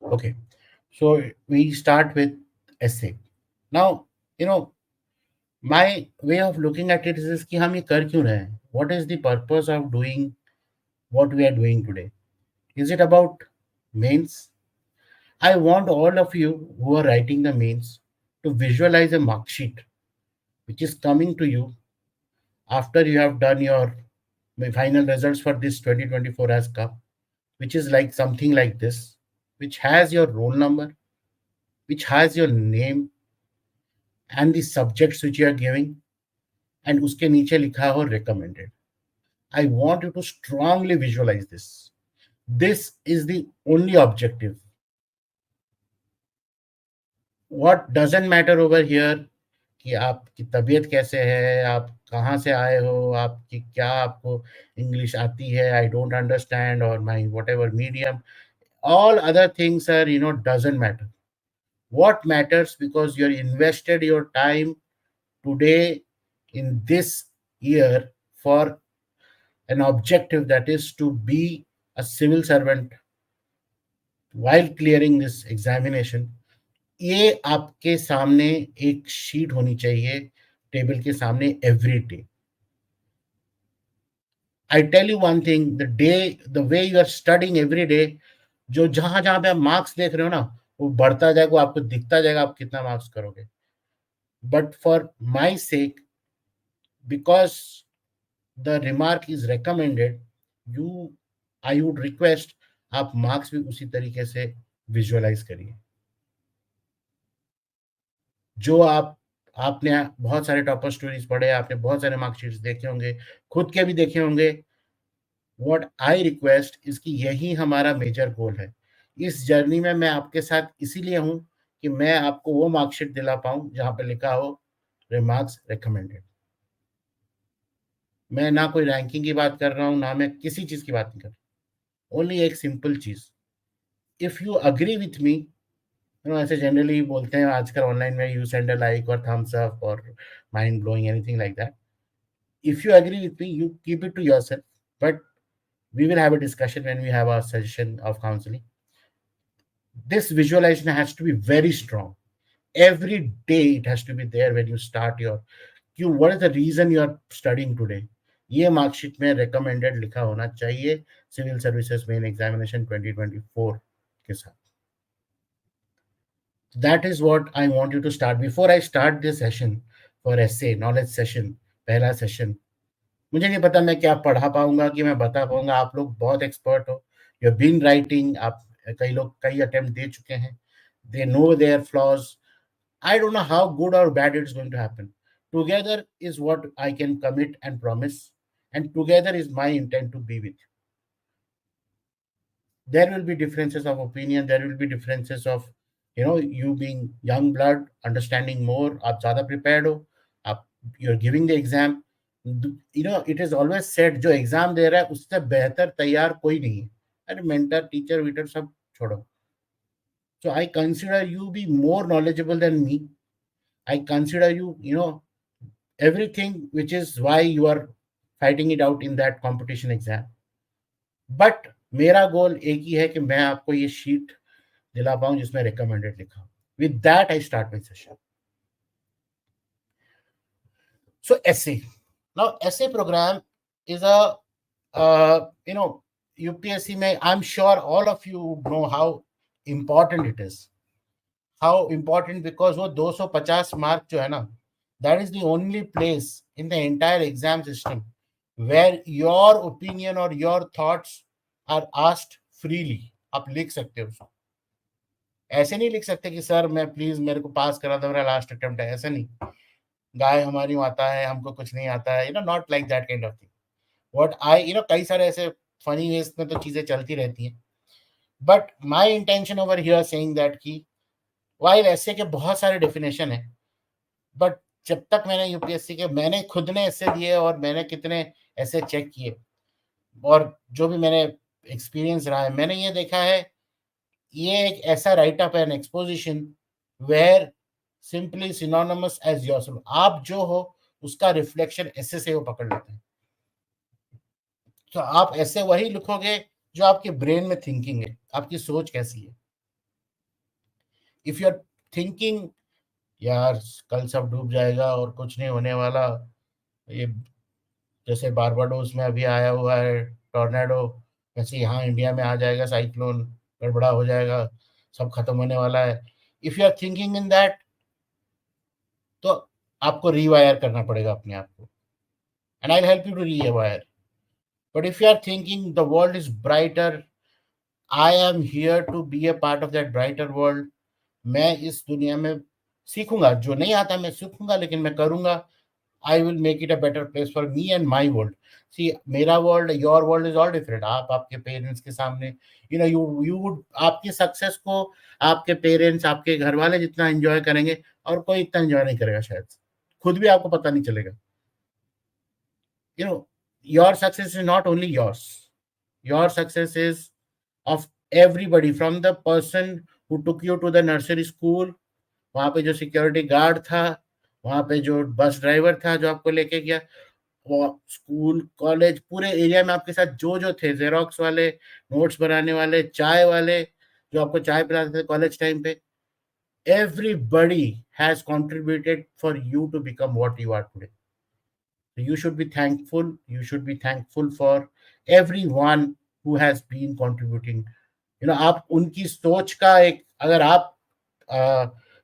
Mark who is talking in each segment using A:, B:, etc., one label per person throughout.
A: Okay, so we start with essay. Now, you know, my way of looking at it is कि हम ये कर क्यों रहे हैं? What is the purpose of doing what we are doing today? Is it about mains? I want all of you who are writing the mains to visualize a mark sheet which is coming to you after you have done your final results for this 2024 ASCA, which is like something like this, which has your roll number, which has your name and the subjects which you are giving, and उसके नीचे लिखा हो recommended. I want you to strongly visualize this. This is the only objective. What doesn't matter over here कि आपकी तबीयत कैसे है, आप कहाँ से आए हो, आपकी क्या आपको इंग्लिश आती है, आई डोंट अंडरस्टैंड और my whatever medium, all other things are doesn't matter. What matters, because you're invested your time today in this year for an objective, that is to be a civil servant while clearing this examination. ये आपके सामने एक sheet होनी चाहिए table के सामने every day. I tell you one thing, the way you are studying every day, जो जहां जहां पे आप मार्क्स देख रहे हो ना, वो बढ़ता जाएगा, वो आपको दिखता जाएगा आप कितना मार्क्स करोगे. But for my sake, because the remark is recommended, you I would request आप मार्क्स भी उसी तरीके से विजुअलाइज करिए. जो आपने बहुत सारे टॉपर स्टोरीज पढ़े, आपने बहुत सारे मार्कशीट्स देखे होंगे, खुद के भी देखे होंगे. व्हाट आई रिक्वेस्ट इसकी यही हमारा मेजर गोल है. इस जर्नी में मैं आपके साथ इसीलिए हूं कि मैं आपको वो मार्कशीट दिला पाऊं जहां पे लिखा हो रिमार्क्स रिकमेंडेड. मैं ना कोई रैंकिंग की बात कर रहा हूं, ना मैं किसी चीज की बात नहीं कर रहा. ओनली एक सिंपल चीज, if you agree with me, ऐसे जनरली बोलते हैं आजकल ऑनलाइन में, यू सेंड अ लाइक और थम्स अप और mind blowing, anything like that. If you agree with me, you keep it to yourself. But we will have a discussion when we have our session of counseling. This visualization has to be very strong. Every day it has to be there when you start your. What is the reason you are studying today? ये marksheet में recommended लिखा होना चाहिए civil services main examination 2024 के साथ. That is what I want you to start. Before I start this session for essay knowledge session, पहला session, मुझे नहीं पता मैं क्या पढ़ा पाऊंगा कि मैं बता पाऊंगा. आप लोग बहुत एक्सपर्ट हो, यू हैव बीन राइटिंग, आप कई लोग कई अटेम्प्ट दे चुके हैं, they know their flaws. I don't know how good और bad it's going to happen. Together is what I can commit and promise, and together is my intent to be with. There will be differences of opinion, there will be differences of you being young blood, understanding more, आप ज़्यादा prepared हो, आप you're giving the exam. It is always said जो exam दे रहा है उससे बेहतर तैयार कोई नहीं है. अरे मेंटर टीचर वीटर सब छोड़ो. So I consider you be more knowledgeable than me. I consider you everything, which is why you are fighting it out in that competition exam. But मेरा गोल एक ही है कि मैं आपको ये शीट दिला पाऊं जिसमें रिकमेंडेड लिखा हो. With that I start my session. So essay. Now essay program is a UPSC में, I'm sure all of you know how important it is. How important, because वो 250 मार्क जो है ना, that is the only place in the entire exam system where your opinion or your thoughts are asked freely. आप लिख सकते हो उसको. ऐसे नहीं लिख सकते कि सर मैं प्लीज मेरे को पास करा दो, मेरा लास्ट अटेम्प्ट है. ऐसा नहीं, गाय हमारी माता है, हमको कुछ नहीं आता है, not like that kind of thing. What I कई सारे ऐसे फनी वेज में तो चीजें चलती रहती हैं. But my intention over here saying that की वाइल ऐसे के बहुत सारे डेफिनेशन है, बट जब तक मैंने यूपीएससी के, मैंने खुद ने ऐसे दिए और मैंने कितने ऐसे चेक किए, और जो भी मैंने एक्सपीरियंस रहा है, मैंने ये देखा है, ये एक ऐसा write up an exposition where simply synonymous as yourself. आप जो हो उसका रिफ्लेक्शन ऐसे से वो पकड़ लेते हैं. तो आप ऐसे वही लिखोगे जो आपके ब्रेन में थिंकिंग है, आपकी सोच कैसी है. इफ यू आर थिंकिंग यार कल सब डूब जाएगा और कुछ नहीं होने वाला, ये जैसे बारबाडोस में अभी आया हुआ है टॉर्नेडो, वैसे यहाँ इंडिया में आ जाएगा साइक्लोन, गड़बड़ा हो जाएगा, सब खत्म होने वाला है, if you are thinking in that, तो आपको रीवायर करना पड़ेगा अपने आप को, and I help you to rewire. But if you are thinking the world is brighter, I am here to be a part of that brighter world, मैं इस दुनिया में सीखूंगा, जो नहीं आता मैं सीखूंगा, लेकिन मैं करूंगा. I will make it a better place for me and my world. See, मेरा world, your world is all different. आप आपके पेरेंट्स के सामने, you would, आपकी सक्सेस को आपके पेरेंट्स, आपके घर वाले जितना एंजॉय करेंगे, और कोई इतना एंजॉय नहीं करेगा शायद, खुद भी आपको पता नहीं चलेगा. Your success is not only yours. Your success is of everybody, from the person who took you to the nursery school, वहां पे जो सिक्योरिटी गार्ड था, वहां पे जो बस ड्राइवर था जो आपको लेके गया, वो स्कूल कॉलेज पूरे एरिया में आपके साथ जो जो थे, जेरोक्स वाले, नोट्स बनाने वाले, चाय वाले, जो आपको चाय पिलाते थे कॉलेज टाइम पे, everybody has contributed for you to become what you are today. So you should be thankful. You should be thankful for everyone who has been contributing. आप उनकी सोच का एक, अगर आप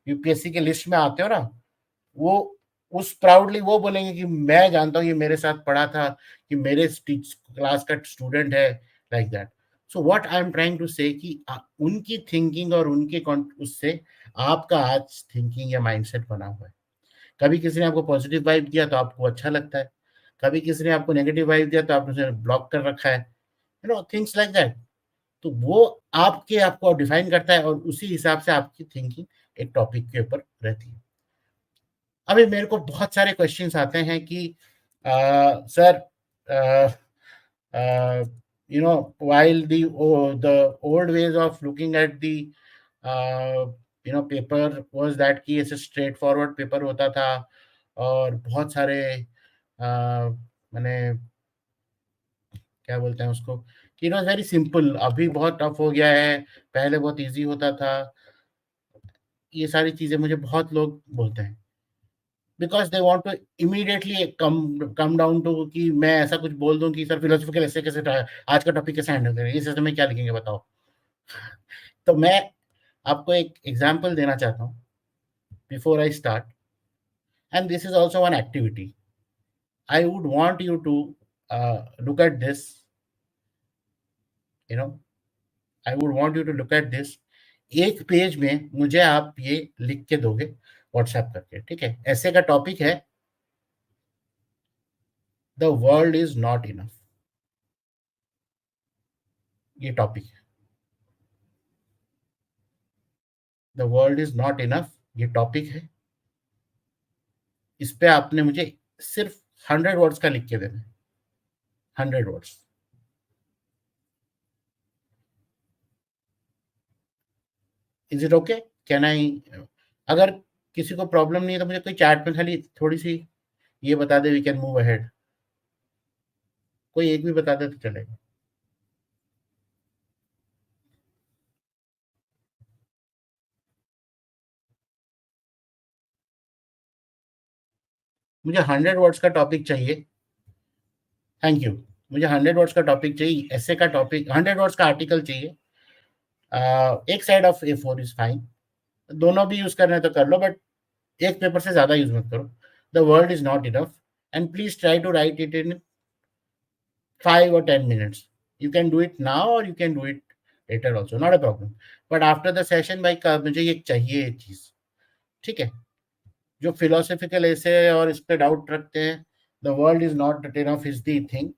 A: यूपीएससी के लिस्ट में आते हो ना, वो उस प्राउडली वो बोलेंगे कि मैं जानता हूँ ये मेरे साथ पढ़ा था, कि मेरे क्लास का स्टूडेंट है, like that. So what I am trying to say कि उनकी थिंकिंग और उनके उससे आपका आज थिंकिंग या माइंडसेट बना हुआ है. कभी किसी ने आपको पॉजिटिव वाइब दिया तो आपको अच्छा लगता है, कभी किसी ने आपको नेगेटिव वाइब दिया तो आपने उसे ब्लॉक कर रखा है, थिंग्स लाइक दैट. तो वो आपको डिफाइन करता है, और उसी हिसाब से आपकी थिंकिंग एक टॉपिक के ऊपर रहती है. अभी मेरे को बहुत सारे क्वेश्चंस आते हैं कि sir, while the old ways of looking at the paper was that कि ऐसे स्ट्रेट फॉरवर्ड पेपर होता था, और बहुत सारे मैंने क्या बोलते हैं उसको, कि वेरी सिंपल, अभी बहुत टफ हो गया है, पहले बहुत इजी होता था. ये सारी चीजें मुझे बहुत लोग बोलते हैं, because they want to immediately come down to कि मैं ऐसा कुछ बोल दूं कि सर फिलोसफिकल ऐसे कैसे आज का टॉपिक कैसे हैंडल करें, इस में क्या लिखेंगे बताओ. तो मैं आपको एक एग्जांपल देना चाहता हूँ before I start, and this is also one activity. I would want you to look at this, you know I would want you to look at this. एक पेज में मुझे आप ये लिख के दोगे व्हाट्सएप करके, ठीक है. ऐसे का टॉपिक है, the world is not enough. ये टॉपिक है, the world is not enough, ये टॉपिक है. इस पे आपने मुझे सिर्फ 100 वर्ड्स का लिख के देना है, 100 words. Is it okay? Can I, अगर किसी को प्रॉब्लम नहीं है तो मुझे कोई चैट में खाली थोड़ी सी ये बता दे, वी कैन मूव अहेड. कोई एक भी बता दे तो चलेगा. मुझे 100 वर्ड्स का टॉपिक चाहिए. Thank you. मुझे 100 वर्ड्स का टॉपिक चाहिए, ऐसे का टॉपिक, 100 वर्ड्स का आर्टिकल चाहिए. एक side of A4 is fine, दोनों भी यूज करना है तो कर लो, बट एक पेपर से ज्यादा यूज मत करो. The world is not enough, and please try to write it in 5 or 10 minutes. You can do it now or you can do it later also, not a problem. But after the session भाई मुझे ये चाहिए, ये चीज, ठीक है. जो philosophical ऐसे और इस पे डाउट रखते हैं, the world is not enough is the thing.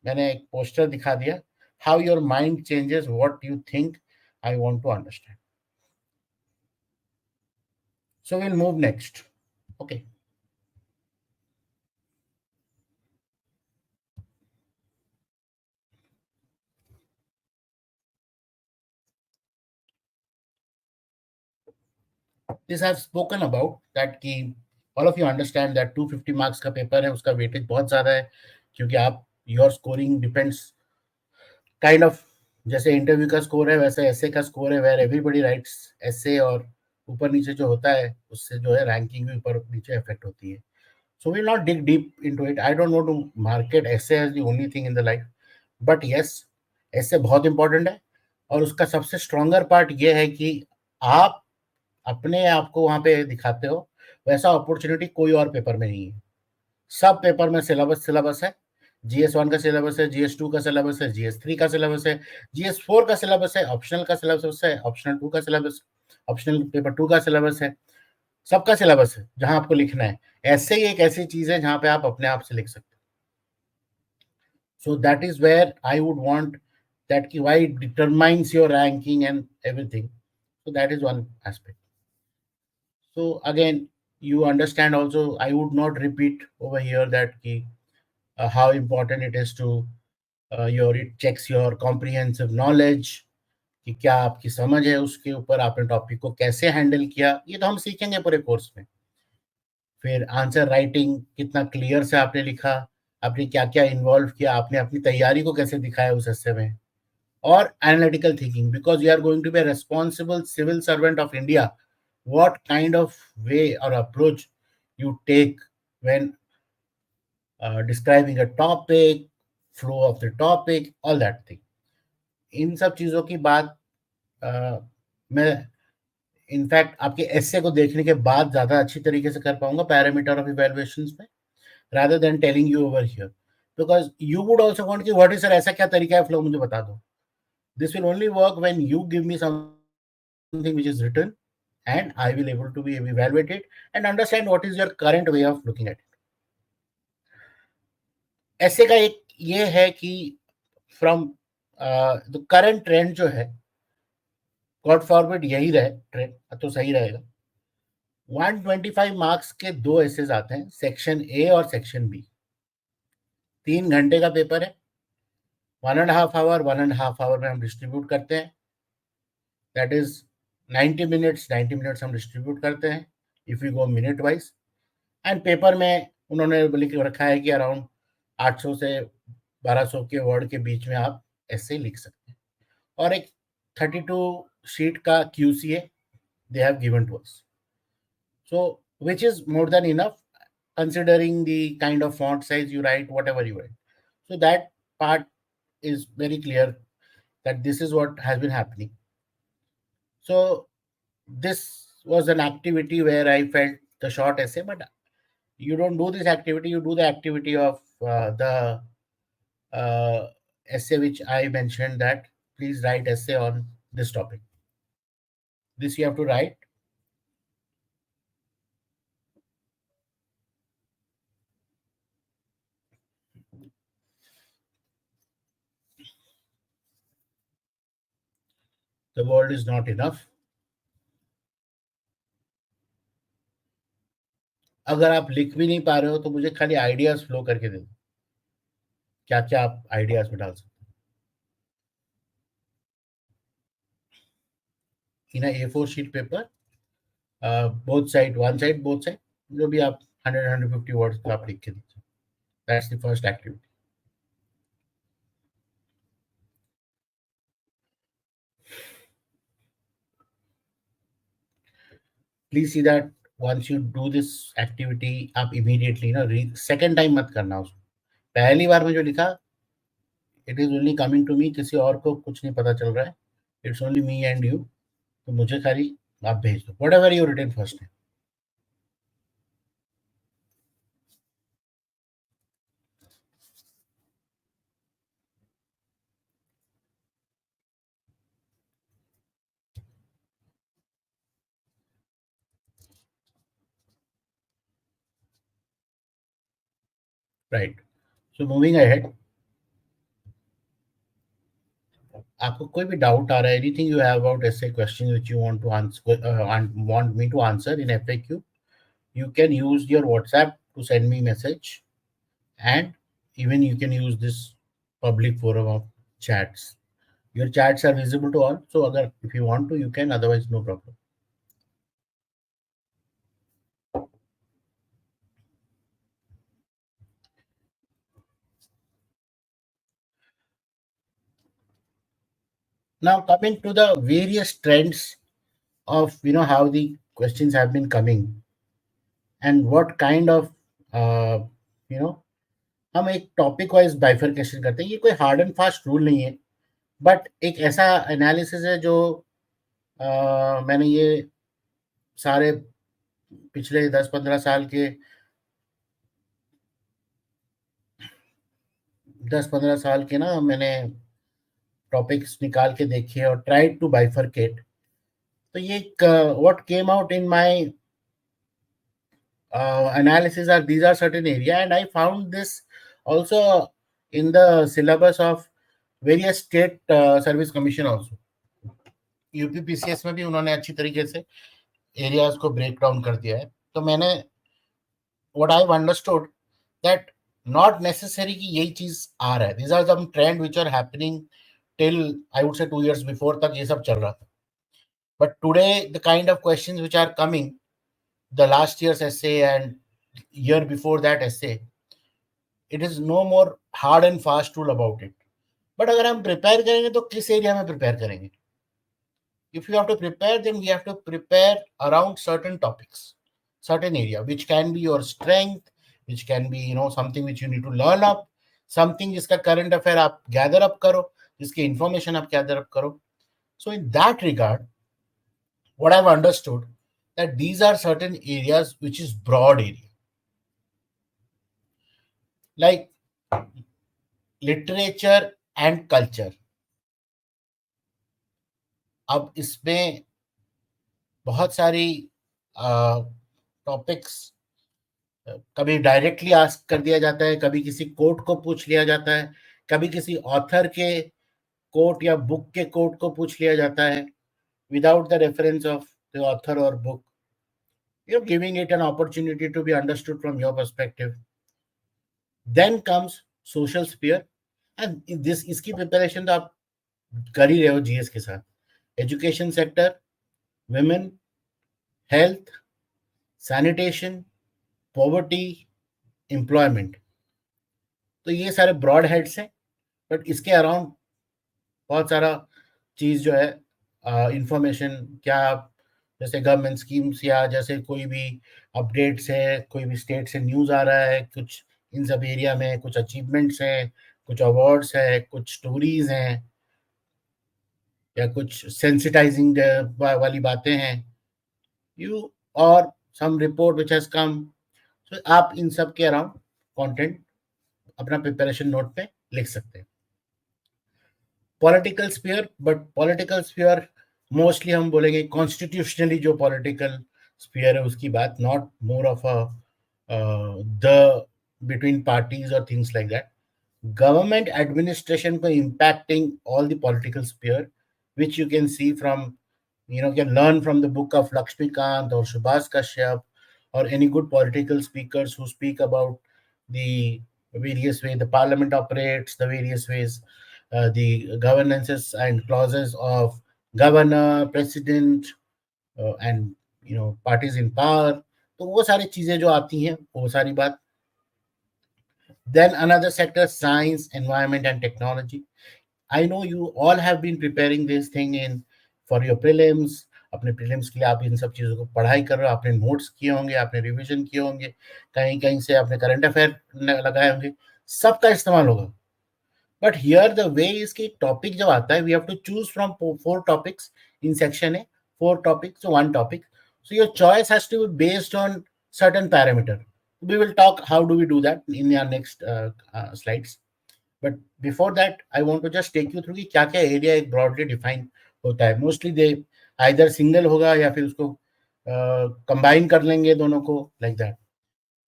A: मैंने एक पोस्टर दिखा दिया, how your mind changes what you think, I want to understand. So will move next. Okay. This I have spoken about that कि all of you understand that 250 marks का paper है, उसका weightage बहुत ज्यादा है, क्योंकि आप, your scoring depends kind of, जैसे इंटरव्यू का स्कोर है वैसे ऐसे का स्कोर है, वेयर एवरीबॉडी राइट्स ऐसे और ऊपर नीचे जो होता है उससे जो है रैंकिंग भी ऊपर नीचे इफेक्ट होती है. So we'll not dig deep into it. I don't want to market essay as the only thing in the life. But yes, essay बहुत important है. और उसका सबसे स्ट्रॉन्गर पार्ट ये है कि आप अपने आप को वहाँ पे दिखाते हो. वैसा अपॉर्चुनिटी कोई और पेपर में नहीं है. सब पेपर में सिलेबस सिलेबस है. GS1 का सिलेबस है, GS2 का सिलेबस है, GS3 का सिलेबस है, GS4 का सिलेबस है, ऑप्शनल का सिलेबस है, ऑप्शनल 2 का सिलेबस, ऑप्शनल पेपर 2 का सिलेबस है. सबका सिलेबस है जहां आपको लिखना है. ऐसे ही एक ऐसी चीज है जहां पे आप अपने आप से लिख सकते हो. So that is where I would want that ki why it determines your ranking and everything. So that is one aspect. So again, you understand also, I would not repeat over here that ki, how important it is to your it checks your comprehensive knowledge कि क्या आपकी समझ है उसके ऊपर, आपने topic को कैसे हैंडल किया, ये तो हम सीखेंगे पूरे कोर्स में. फिर आंसर राइटिंग कितना क्लियर से आपने लिखा, आपने क्या क्या इन्वॉल्व किया, आपने अपनी तैयारी को कैसे दिखाया उस हिस्से में. और analytical thinking, because you are going to be a responsible civil servant of India. What kind of way or approach you take when describing a topic, flow of the topic, all that thing. इन सब चीज़ों की बात मैं in fact आपके एस्से को देखने के बाद ज़्यादा अच्छी तरीके से कर पाऊंगा पैरामीटर ऑफ इवैल्यूएशंस में, rather than telling you over here, because you would also want कि what is sir ऐसा क्या तरीका है फ्लो मुझे बता दो. This will only work when you give me something which is written and I will able to be evaluated and understand what is your current way of looking at it. ऐसे का एक ये है कि from the current trend जो है, God forbid यही रहे ट्रेंड तो सही रहेगा. 125 मार्क्स के दो एसेज आते हैं, सेक्शन ए और सेक्शन बी. 3 घंटे का पेपर है. 1.5 आवर 1.5 आवर में हम डिस्ट्रीब्यूट करते हैं. That is 90 minutes. 90 मिनट्स हम डिस्ट्रीब्यूट करते हैं if you go minute wise. And paper में उन्होंने लिख रखा है कि अराउंड 800 से 1200 के वर्ड के बीच में आप ऐसे लिख सकते हैं. और एक 32 शीट का QCA they have given to us. So, which is more than enough considering the kind of font size you write, whatever you write. So, that part is very clear that this is what has been happening. So, this was an activity where I felt the short essay, but you don't do this activity, you do the activity of the uh, essay which I mentioned, that please write essay on this topic. This you have to write. The word is not enough. अगर आप लिख भी नहीं पा रहे हो तो मुझे खाली आइडियाज फ्लो करके दे दो, क्या क्या आप आइडियाज में डाल सकते हो. इन A4 sheet paper, both side, one side, both side, जो भी आप 100-150 वर्ड्स का आप लिख के दीजिए. That's the first activity. Please see that once you do this activity, आप इमीडिएटली ना सेकेंड टाइम मत करना उसको. पहली बार में जो लिखा, it is only coming to me, किसी और को कुछ नहीं पता चल रहा है. It's only me and you. तो मुझे खाली आप भेज दो whatever you written first time. Right. So moving ahead, आपको कोई भी डाउट आ रहा है, एनीथिंग यू हैव अबाउट ऐसे question which you want to answer, want me to answer in FAQ, you can use your WhatsApp to send me message, and even you can use this public forum of chats. Your chats are visible to all, so agar if you want to you can, otherwise no problem. Now coming to the various trends of how the questions have been coming and what kind of uh, you know हम एक topic wise bifurcation करते हैं. ये कोई hard and fast rule नहीं है, but एक ऐसा एनालिसिस है जो मैंने ये सारे पिछले 10-15 साल के 10-15 साल के ना मैंने टॉपिक्स निकाल के देखे और ट्राई टू बाइफरकेट. तो ये what came out in my analysis are these are certain area, and I found this also in the syllabus of various state service commission also. UPPCS में भी उन्होंने अच्छी तरीके से एरियाज को ब्रेक डाउन कर दिया है. तो मैंने what I understood that not necessary कि यही चीज आ रहा है. These are some trend which are happening till I would say 2 years before तक ये सब चल रहा था. But today the kind of questions which are coming, the last year's essay and year before that essay, it is no more hard and fast rule about it. But अगर हम prepare करेंगे तो किस एरिया में prepare करेंगे? If you have to prepare, then we have to prepare around certain topics, certain area, which can be your strength, which can be something which you need to learn up, something जिसका current affair आप gather up करो, जिसकी information आप gather up करो. So in that regard, what I've understood that these are certain areas which is broad area, like literature and culture. अब इसमें बहुत सारी टॉपिक्स कभी डायरेक्टली आस्क कर दिया जाता है, कभी किसी कोट को पूछ लिया जाता है, कभी किसी ऑथर के कोट या बुक के कोट को पूछ लिया जाता है without the reference of the author or book. You're giving it an opportunity to be understood from your perspective. Then comes social sphere, and this इसकी प्रिपरेशन तो आप कर ही रहे हो जीएस के साथ. Education sector, women, health, sanitation, poverty, employment. तो ये सारे ब्रॉड हेड्स हैं, बट इसके अराउंड बहुत सारा चीज जो है इंफॉर्मेशन, क्या जैसे गवर्नमेंट स्कीम्स या जैसे कोई भी अपडेट्स है, कोई भी स्टेट से न्यूज आ रहा है, कुछ इन सब एरिया में कुछ अचीवमेंट्स हैं, कुछ अवार्ड्स है, कुछ स्टोरीज हैं, या कुछ सेंसिटाइजिंग वाली बातें हैं, यू और सम रिपोर्ट विच हैज कम. तो आप इन सब के अराउंड कंटेंट अपना प्रिपरेशन नोट पे लिख सकते हैं. Political sphere, but political sphere mostly हम बोलेंगे कॉन्स्टिट्यूशनली जो पॉलिटिकल स्फीयर है उसकी बात, not more of a the between parties और things like that. Government administration को impacting all the political sphere, which you can see from, can learn from the book of Lakshmikant or Subhas Kashyap or any good political speakers who speak about the various ways the parliament operates, the various ways the governances and clauses of governor, president, and parties in power. तो वो सारी चीजें जो आती हैं वो सारी बात. Then another sector, science, environment, and technology. I know you all have been preparing this thing in for your prelims. अपने प्रीलिम्स के लिए आप इन सब चीज़ों को पढ़ाई कर रहे हो, आपने नोट्स किए होंगे, आपने रिवीजन किए होंगे, कहीं कहीं से आपने करंट अफेयर लगाए होंगे, सबका इस्तेमाल होगा. But here the way is कि टॉपिक जब आता है, we have to choose from 4 topics in section A, 4 topics to 1 topic. So your choice has to be based on certain parameter. We will talk how do we do that in our next slides. But before that, I want to just take you through कि क्या क्या area एक broadly define होता है. Mostly they either single होगा या फिर उसको कंबाइन कर लेंगे दोनों को, like that.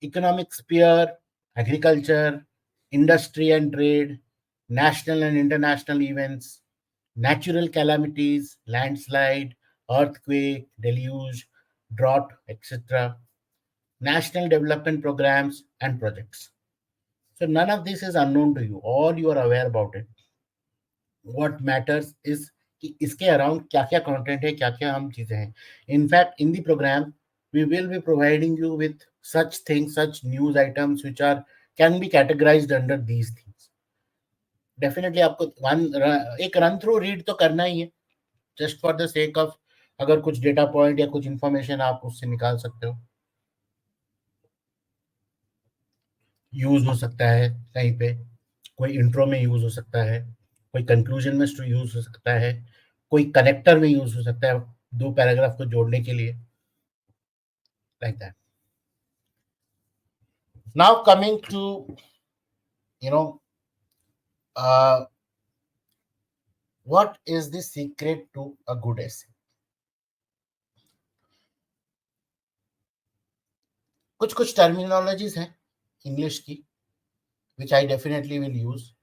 A: Economic sphere, agriculture, industry and trade, national and international events, natural calamities, landslide, earthquake, deluge, drought, etc., national development programs and projects. So none of this is unknown to you. All you are aware about it. What matters is कि इसके around क्या क्या content है, क्या क्या हम चीजें हैं. In fact in the programme we will be providing you with such things, such news items which are can be categorized under these things. Definitely आपको एक रन थ्रू रीड तो करना ही है, just for the sake of अगर कुछ data point या कुछ information आप उससे निकाल सकते हो, यूज हो सकता है कहीं पे, कोई इंट्रो में यूज हो सकता है, कोई कंक्लूजन में यूज हो सकता है, कोई कनेक्टर में यूज हो सकता है दो पैराग्राफ को जोड़ने के लिए, like that. Now coming to you know what is the secret to a good essay. कुछ कुछ टर्मिनोलॉजीज हैं इंग्लिश की which I definitely will use,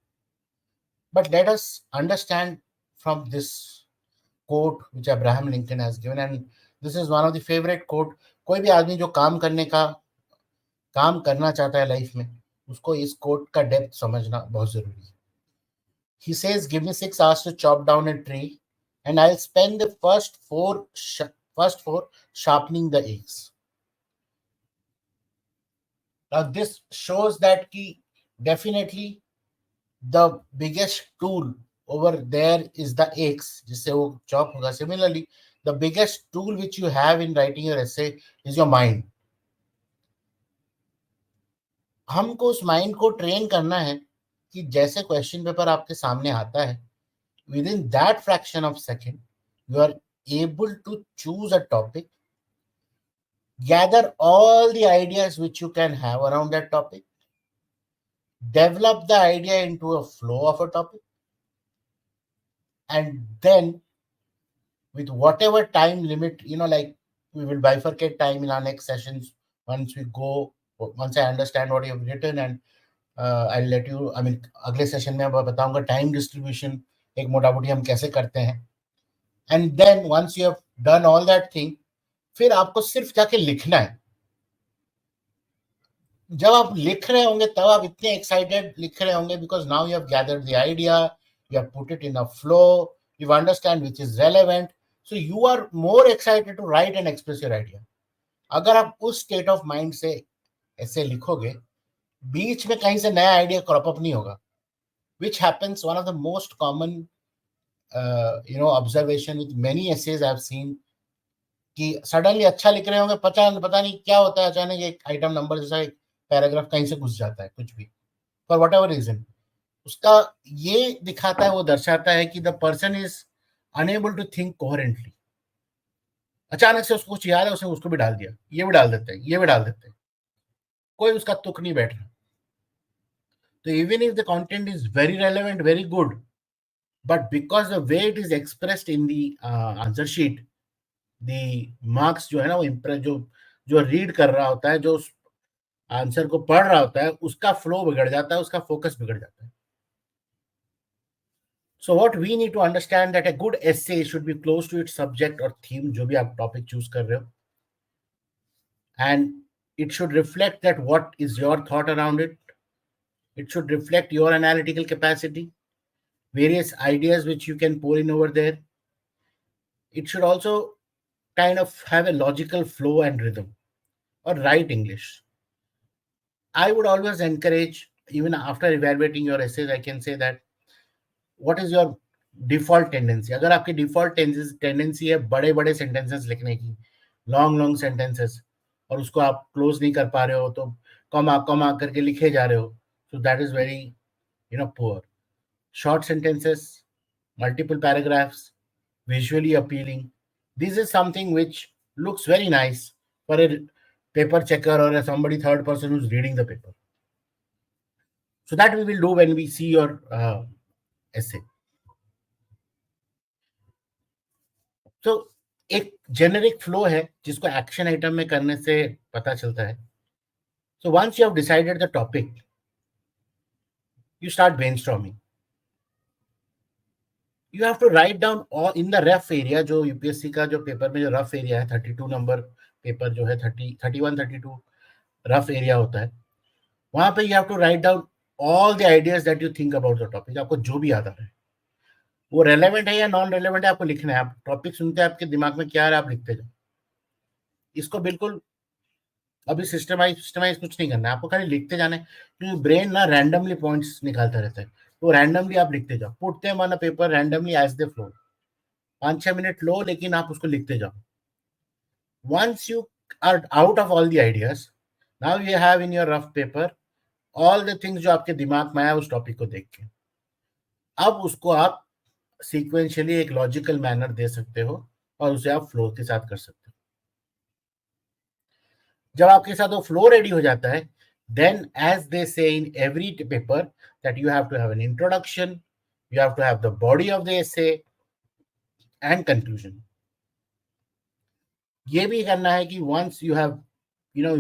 A: but let us understand from this quote which Abraham Lincoln has given, and this is one of the favorite quote. कोई भी आदमी जो काम करना चाहता है लाइफ में, उसको इस कोट का डेप्थ समझना बहुत जरूरी है. He says, "Give me 6 hours to chop down a tree, and I'll spend the first four sharpening the axe." Now this shows that ki definitely the biggest tool over there is the axe, जिससे वो chop होगा. Similarly, the biggest tool which you have in writing your essay is your mind. हमको उस mind को train करना है कि जैसे क्वेश्चन पेपर आपके सामने आता है, within that fraction of second you are able to choose a topic, gather all the ideas which you can have around that topic, develop the idea into a flow of a topic, and then with whatever time limit, like we will bifurcate time in our next sessions once I understand what you have written, and I'll let you, I mean अगले session में मैं बताऊंगा time distribution एक मोटा मोटी हम कैसे करते हैं. And then once you have done all that thing, फिर आपको सिर्फ जाके लिखना है. जब आप लिख रहे होंगे तब आप इतने एक्साइटेड लिख रहे होंगे because now you have gathered the idea, you have put it in a flow, you understand which is relevant, so you are more excited to write and express your idea. अगर आप उस state of mind से ऐसे लिखोगे, बीच में कहीं से नया आइडिया क्रॉप अप नहीं होगा, which happens, one of the most common observation with many essays I've seen, कि सडनली अच्छा लिख रहे होंगे, पता नहीं क्या होता है, अचानक एक आइटम नंबर जैसा एक पैराग्राफ कहीं से घुस जाता है, कुछ भी फॉर वट एवर रीजन. उसका ये दिखाता है, वो दर्शाता है कि the person is unable to think coherently. अचानक से उसको कुछ याद है, उसने उसको भी डाल दिया, ये भी डाल देते हैं, ये भी डाल देते हैं, कोई उसका तुक नहीं बैठ रहा. तो even if the content is very relevant, very good, but because the way it is expressed in the answer sheet, the marks जो है ना, वो इम्प्रेस जो रीड कर रहा होता है, जो आंसर को पढ़ रहा होता है, उसका फ्लो बिगड़ जाता है, उसका फोकस बिगड़ जाता है. So what we need to understand that a good essay should be close to its subject or theme, जो भी आप टॉपिक चूज कर रहे हो, and it should reflect that what is your thought around it. It should reflect your analytical capacity, various ideas which you can pour in over there. It should also kind of have a logical flow and rhythm, or right English. I would always encourage, even after evaluating your essays, I can say that what is your default tendency. अगर आपकी default tendency है बड़े बड़े sentences लिखने की, long sentences, और उसको आप close नहीं कर पा रहे हो, तो कॉमा करके लिखे जा रहे हो, so that is very poor. Short sentences, multiple paragraphs, visually appealing, this is something which looks very nice for a paper checker or somebody third person who's reading the paper. So that we will do when we see your essay. So एक generic flow है जिसको action item में करने से पता चलता है. So once you have decided the topic, you start brainstorming. You have to write down all in the rough area. जो यूपीएससी का जो पेपर में जो रफ एरिया है, 32 नंबर पेपर जो है, 31-32 रफ एरिया होता है, वहां पे you have to write down all the ideas that you think about the topic. आपको जो भी याद आ रहा है, वो रेलेवेंट है या नॉन रेलेवेंट है, आपको लिखना है. आप टॉपिक सुनते हैं, आपके दिमाग में क्या आ रहा है, आप लिखते जाओ. इसको बिल्कुल अभी सिस्टमाइज कुछ नहीं करना है, आपको खाली लिखते जाना है, क्योंकि ब्रेन ना रैंडमली पॉइंट्स निकालता रहता है, तो रैंडमली आप लिखते जाओ. Put them on a paper randomly as they flow. 5-6 minute लो, लेकिन आप उसको लिखते जाओ. Once you are out of all the ideas, now you have in your rough paper all the things जो आपके दिमाग में आया उस टॉपिक को देख के. अब उसको आप सीक्वेंशियली एक लॉजिकल मैनर दे सकते हो और उसे आप फ्लो के साथ कर सकते हो. जब आपके साथ वो फ्लो रेडी हो जाता है, then as they say in every paper that you have to have an introduction, you have to have the body of the essay and conclusion. ये भी करना है कि once you have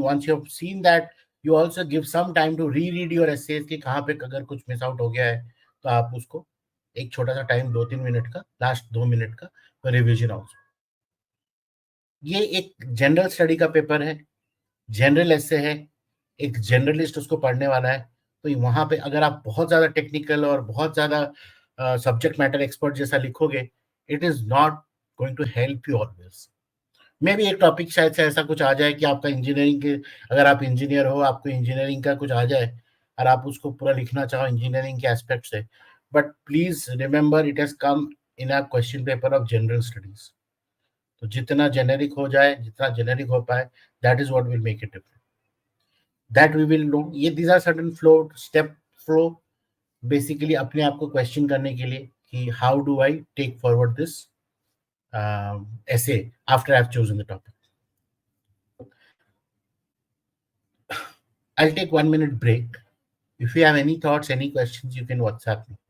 A: once you have seen that, you also give some time to reread your essays कि कहाँ पे अगर कुछ मिस आउट हो गया है तो आप उसको एक छोटा सा टाइम 2-3 मिनट का, लास्ट 2 मिनट का रिविजन ऑल्सो. ये एक जनरल स्टडी का पेपर है, जनरल एसे है, एक जनरलिस्ट उसको पढ़ने वाला है. तो वहां पे अगर आप बहुत ज्यादा टेक्निकल और बहुत ज्यादा सब्जेक्ट मैटर एक्सपर्ट जैसा लिखोगे, it is not going to help you always. मे भी एक टॉपिक शायद से ऐसा कुछ आ जाए कि आपका इंजीनियरिंग के, अगर आप इंजीनियर हो, आपको इंजीनियरिंग का कुछ आ जाए और आप उसको पूरा लिखना चाहो इंजीनियरिंग के एस्पेक्ट से, but please remember it has come in a question paper of general studies. तो जितना जेनेरिक हो जाए, जितना जेनेरिक हो पाए, that is what will make it different. That we will know. ये these are certain flow, step flow, basically अपने आप को क्वेश्चन करने के लिए कि how do I take forward this essay after I've chosen the topic. I'll take 1 minute break. If you have any thoughts, any questions, you can WhatsApp me.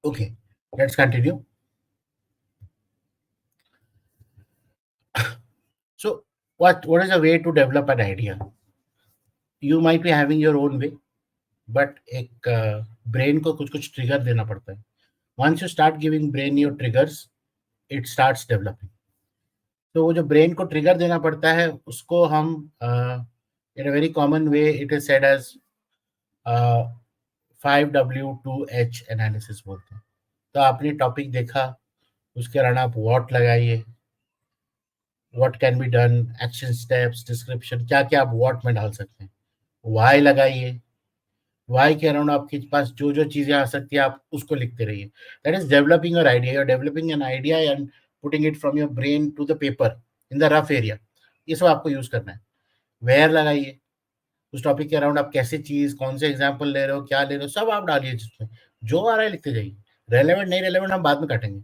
A: Okay, let's continue. So, what is a way to develop an idea? You might be having your own way, but एक brain को कुछ कुछ trigger देना पड़ता है. Once you start giving brain your triggers, it starts developing. तो वो जो ब्रेन को ट्रिगर देना पड़ता है, उसको हम in a very common way it is said as 5W2H analysis बोलते हैं. तो आपने टॉपिक देखा, उसके दौरान आप व्हाट लगाइए, what can be done, action steps, description, क्या क्या आप व्हाट में डाल सकते हैं. वाई लगाइए, वाई के अराउंड आपके पास जो जो चीजें आ सकती है आप उसको लिखते रहिए. That is developing your idea. You're developing an idea and putting it from your brain to the paper in the rough area. ये सब आपको यूज करना है. वेयर लगाइए, उस टॉपिक के अराउंड आप कैसे चीज, कौन से एग्जाम्पल ले रहे हो, क्या ले रहे हो, सब आप डालिए. जिसमें जो आ रहा है लिखते जाइए. रेलेवेंट नहीं रेलेवेंट हम बाद में काटेंगे.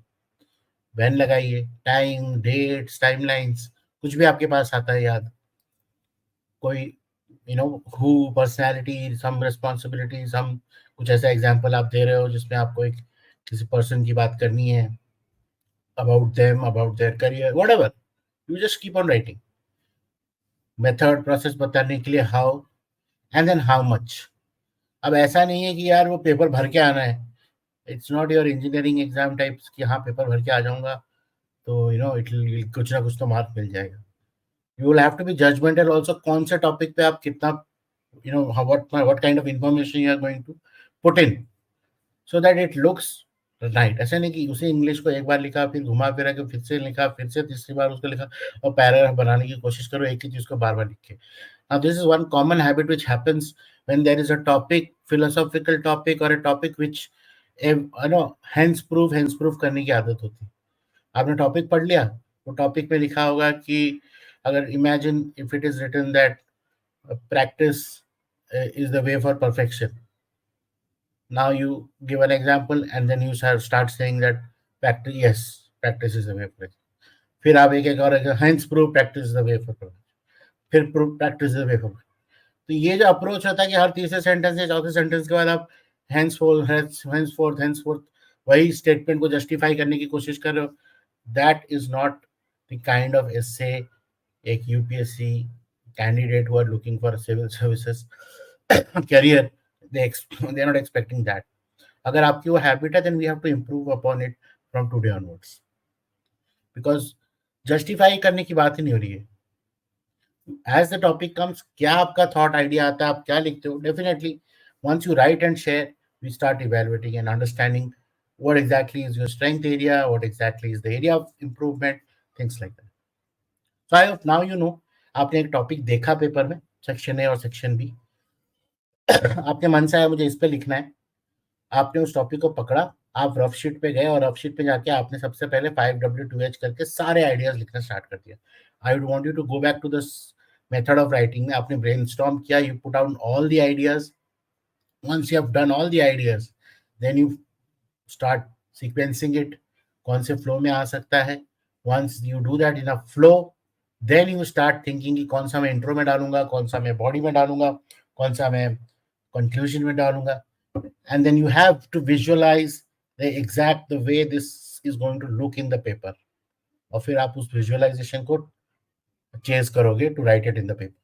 A: व्हेन लगाइए, टाइम, डेट्स, टाइमलाइंस, कुछ भी आपके पास आता है याद, कोई हु, पर्सनालिटी, सम रिस्पॉन्सिबिलिटी, सम कुछ ऐसा एग्जाम्पल आप दे रहे हो जिसमें आपको एक किसी पर्सन की बात करनी है, about them, about their career, whatever, you just keep on writing. Method, process बताने के लिए how, and then how much. अब ऐसा नहीं है कि यार वो पेपर भर के आना है. It's not your engineering exam types कि हाँ पेपर भर के आ जाऊंगा तो इट कुछ ना कुछ तो मार्क मिल जाएगा. You will have to be judgemental also. कौन से टॉपिक पे आप कितना what kind of information you are going to put in so that it looks right. ऐसा नहीं कि उसे इंग्लिश को एक बार लिखा, फिर घुमा फिरा के फिर से लिखा, फिर से तीसरी बार उसको लिखा और पैराग्राफ बनाने की कोशिश करो एक ही चीज को बार बार लिख के. Now this is one common habit which happens when there is a topic, philosophical topic or a topic which no hence proof करने की आदत होती है। आपने टॉपिक पढ़ लिया, वो टॉपिक में लिखा होगा कि अगर imagine if it is written that practice is the way for perfection. Now you give an example and then you start saying that practice, yes, practice is the way for it. फिर आप एक एक और hence proof practice is the way for perfection. फिर proof practice is the way for perfection. तो ये जो approach होता है कि हर तीसरे सेंटेंस या चौथे सेंटेंस के बाद आप हैंस फोर्थ वही स्टेटमेंट को जस्टिफाई करने की कोशिश कर रहे हो, that is not the kind of essay एक UPSC candidate who are looking for civil services career, they are not expecting that. अगर आपकी वो हैबिट है, then we have to improve upon it from today onwards, because justify करने की बात ही नहीं हो रही है. As the topic comes, क्या आपका थॉट आइडिया आता है, आप क्या लिखते हो, definitely once you write and share, we start evaluating and understanding what exactly is your strength area, what exactly is the area of improvement, things like that. So I hope now you know. आपने एक topic देखा paper में, section A और section B. आपके मन से आया मुझे इस पे लिखना है, आपने उस टॉपिक को पकड़ा, आप रफ शीट पे गए और रफ शीट पे जाके आपने सबसे पहले 5W2H करके सारे आइडियाज लिखना स्टार्ट कर दिया. I would want you to go back to this method of writing में. आपने ब्रेनस्टॉर्म किया, you put out all the ideas. once you have done all the ideas, then you start sequencing it. कौन से flow में आ सकता है. once you do that in a flow, then you start thinking कि कौन सा मैं इंट्रो में डालूंगा, कौन सा मैं बॉडी में डालूंगा, कौन सा मैं कंक्लूजन में डालूंगा. and then you have to visualize the way this is going to look in the paper. और फिर आप उस विजुअलाइजेशन को चेज करोगे to write it in the paper.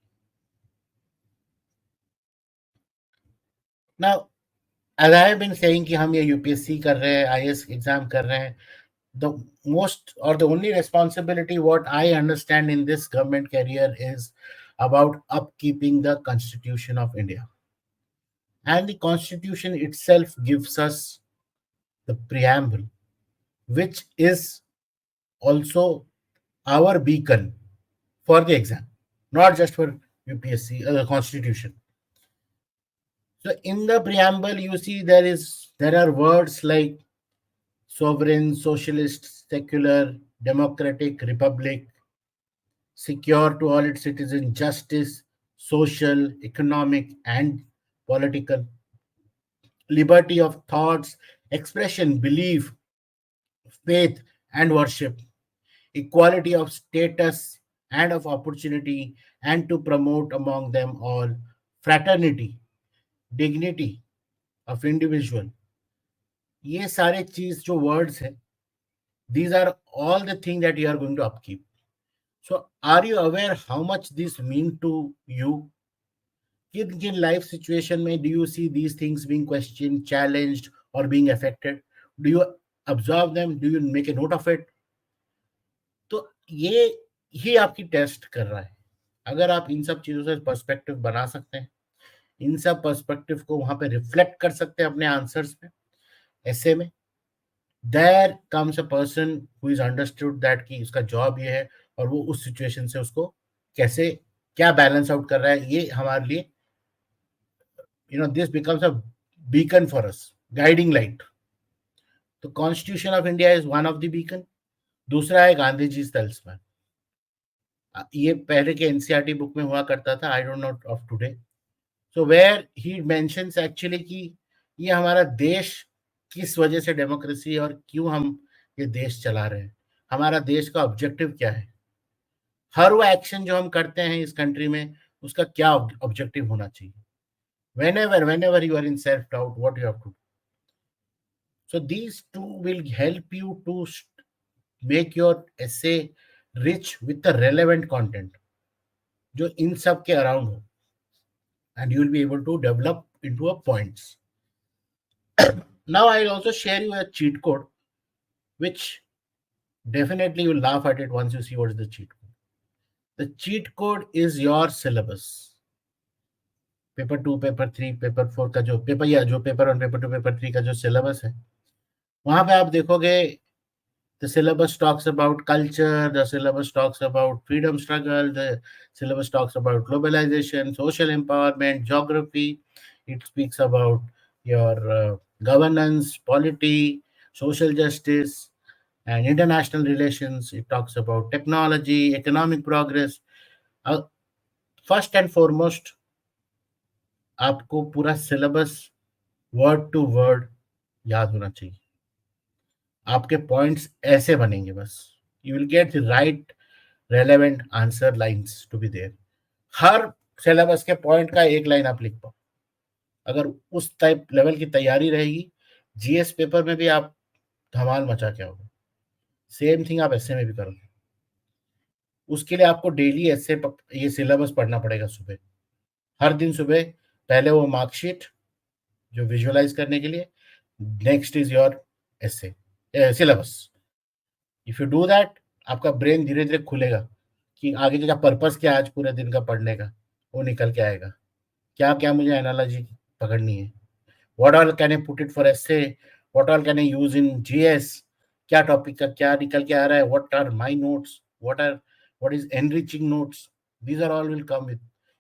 A: Now, as I have been saying कि हम ये यूपीएससी कर रहे हैं, आईएएस एग्जाम कर रहे हैं, the most or the only responsibility what I understand in this government career is about upkeeping the Constitution of India. And the Constitution itself gives us the preamble, which is also our beacon for the exam, not just for UPSC, the Constitution. So in the preamble, you see there are words like sovereign, socialist, secular, democratic, republic, secure to all its citizens, justice, social, economic, and political, liberty of thoughts, expression, belief, faith, and worship, equality of status and of opportunity, and to promote among them all fraternity, dignity of individual. ये सारे चीज जो words हैं, these are all the things that you are going to upkeep. So are you aware how much this mean to you? In life situation mein, do you see these things being questioned, challenged, or being affected? Do you observe them? Do you make a note of it? तो ये ही आपकी test कर रहा है. अगर आप इन सब चीजों से पर्सपेक्टिव बना सकते हैं, इन सब पर्सपेक्टिव को वहां पे रिफ्लेक्ट कर सकते हैं अपने आंसर्स में, ऐसे में, there comes a person who is understood that कि उसका जॉब ये है और वो उस सिचुएशन से उसको कैसे क्या बैलेंस आउट कर रहा है. ये हमारे लिए this becomes a beacon for us, guiding light. The Constitution of India is one of the beacon. दूसरा है गांधी जी तलिस्मान. ये पहले के एनसीईआरटी बुक में हुआ करता था, I don't know of today. So where he mentions actually कि ये हमारा देश किस वजह से डेमोक्रेसी और क्यों हम ये देश चला रहे हैं, हमारा देश का ऑब्जेक्टिव क्या है, हर वो एक्शन जो हम करते हैं इस कंट्री में उसका क्या ऑब्जेक्टिव होना चाहिए. Whenever you are in self doubt, what you have to do. So these two will help you to make your essay rich with the relevant content जो इन सब के अराउंड हो, and you will be able to develop into a points. Now I'll also share you a cheat code which definitely you'll laugh at it once you see what is the cheat code. The cheat code is your syllabus. Paper 2, paper 3, paper 4 का जो paper या जो paper 1, paper 2, paper 3 का जो syllabus है, वहां पे आप देखोगे the syllabus talks about culture, the syllabus talks about freedom struggle, the syllabus talks about globalization, social empowerment, geography. It speaks about your governance, polity, social justice, and international relations. It talks about technology, economic progress. Uh, First and foremost, आपको पूरा syllabus word to word याद होना चाहिए. आपके points ऐसे बनेंगे बस. You will get the right relevant answer lines to be there. हर सिलेबस के पॉइंट का एक लाइन आप लिख पाओ. अगर उस टाइप लेवल की तैयारी रहेगी, जीएस पेपर में भी आप धमाल मचा के आओगे. सेम थिंग आप ऐसे में भी करोगे. उसके लिए आपको डेली ऐसे ये सिलेबस पढ़ना पड़ेगा. सुबह, हर दिन सुबह, पहले वो मार्कशीट जो विजुअलाइज करने के लिए, next is your essay syllabus. If you do that, आपका ब्रेन धीरे धीरे खुलेगा कि आगे का पर्पस क्या है आज पूरे दिन का पढ़ने का, वो निकल के आएगा. क्या क्या मुझे एनालॉजी पकड़नी है, what all can I put it for essay, what all can I use in GS, क्या टॉपिक का क्या निकल के आ रहा है, what are my notes, what is enriching notes. These are all will come with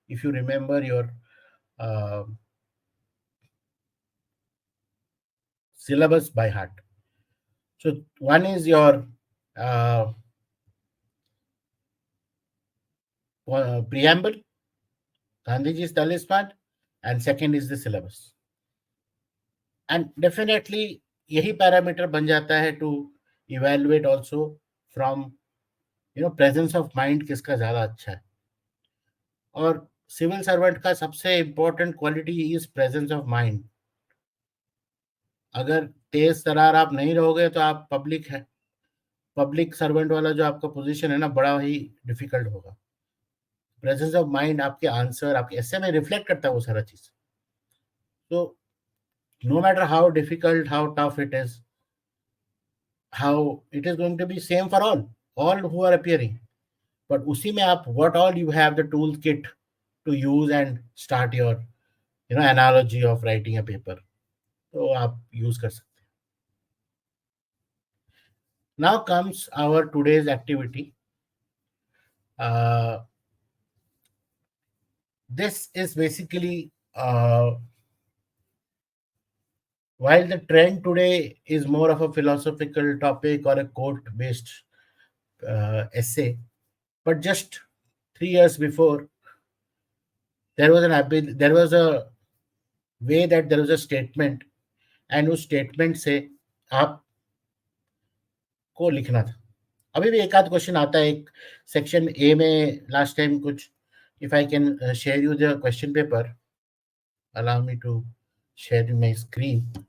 A: if you remember your syllabus by heart. So one is your uh, preamble, Gandhiji's talisman, and second is the syllabus. And definitely यही parameter बन जाता है to evaluate also from presence of mind किसका ज्यादा अच्छा है. और civil servant का सबसे important quality is presence of mind. अगर तेज तरार आप नहीं रहोगे तो आप पब्लिक सर्वेंट वाला जो आपका पोजीशन है ना, बड़ा ही डिफिकल्ट होगा. प्रेजेंस ऑफ माइंड आपके आंसर, आपके ऐसे में रिफ्लेक्ट करता है वो सारा चीज. तो no matter how difficult, how tough it is, how it is going to be same for all who are appearing. But उसी में आप what all you have the tool kit to use and start your analogy of writing a paper, तो आप use कर सकते हैं. Now comes our today's activity. This is basically while the trend today is more of a philosophical topic or a quote based essay, but just 3 years before, there was a way that there was a statement, and उस statement से आपको लिखना था. अभी भी एक आध question आता है एक सेक्शन ए में लास्ट टाइम कुछ. If I can share you the question paper, allow me to share my screen.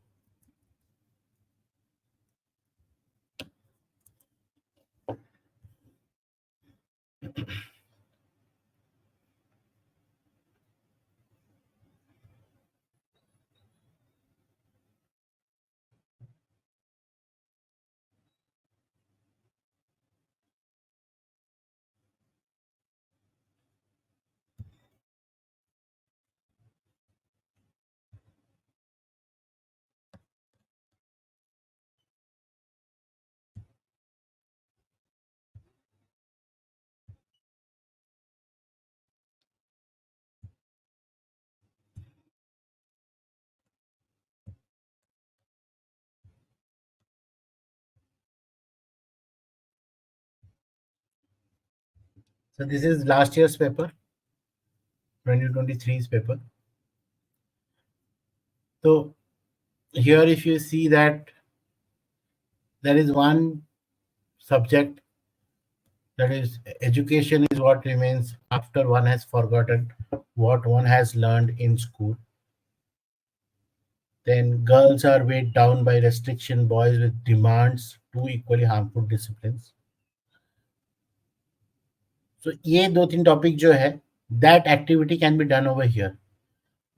A: So this is last year's paper, 2023's paper. So here if you see that there is one subject, that is education is what remains after one has forgotten what one has learned in school. Then girls are weighed down by restriction, boys with demands, two equally harmful disciplines. So ये दो तीन topic जो है, that activity can be done over here.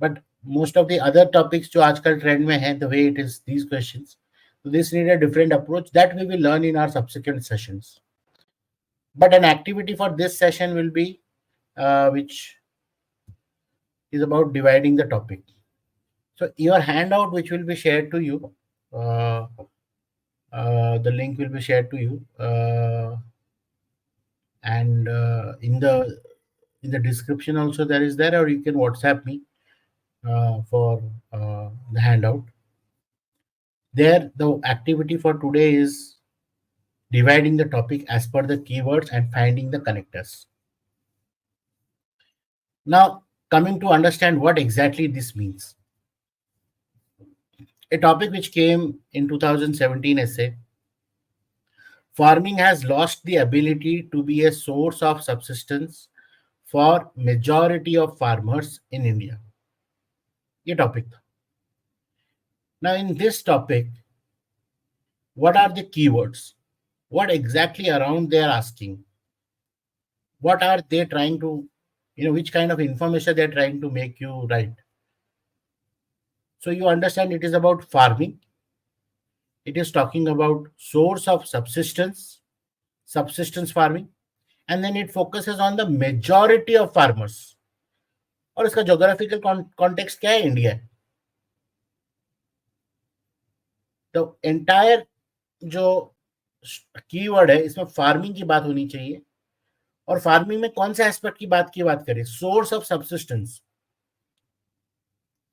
A: But most of the other topics जो आजकल trend में है, the way it is these questions, so this need a different approach that we will learn in our subsequent sessions. But an activity for this session will be which is about dividing the topic. So your handout which will be shared to you, the link will be shared to you, and in the description also there is there, or you can WhatsApp me for the handout. There, the activity for today is dividing the topic as per the keywords and finding the connectors. Now, coming to understand what exactly this means. A topic which came in 2017 essay: farming has lost the ability to be a source of subsistence for majority of farmers in India. ये topic था. Now, in this topic, what are the keywords? What exactly around they are asking? What are they trying to, which kind of information they're trying to make you write? So you understand it is about farming. It is talking about source of subsistence farming, and then it focuses on the majority of farmers. और इसका geographical context क्या है? India है. तो entire जो keyword है इसमें farming की बात होनी चाहिए. और फार्मिंग में कौन से एस्पेक्ट की बात करें? Source of subsistence